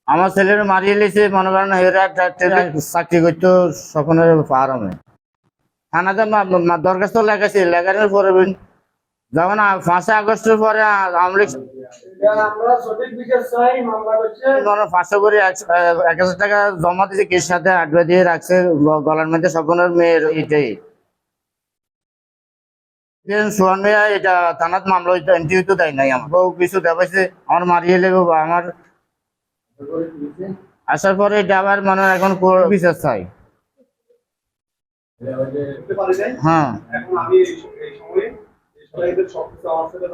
আমার ছেলের মারিয়ে লিছে, মনে করেন এরা চাকরি করতো স্বপ্নের ফার্মে। থানাতে দরখাস্ত লেখাছি, লেখানোর পরে যখন 5 আগস্টের পরে আওয়ামী লীগ 500 করে 1000 টাকা জমা দিয়েছে, কেস সাথে আটবা দিয়ে রাখছে গলার মধ্যে স্বপ্নের মেয়ের এটাই। সোহান ভাইয়া এটা থানাত মামলা হইতো, এন্ট্রি হইতো দেয় নাই, আমার বউ কিছু দেখাইছে, আমার মারিয়ে লেগে আমার আসার পরে এটা আবার মানে এখন বিচার চাই। হ্যাঁ, এখন আমি এই সময়ে সবকিছু আমার সাথে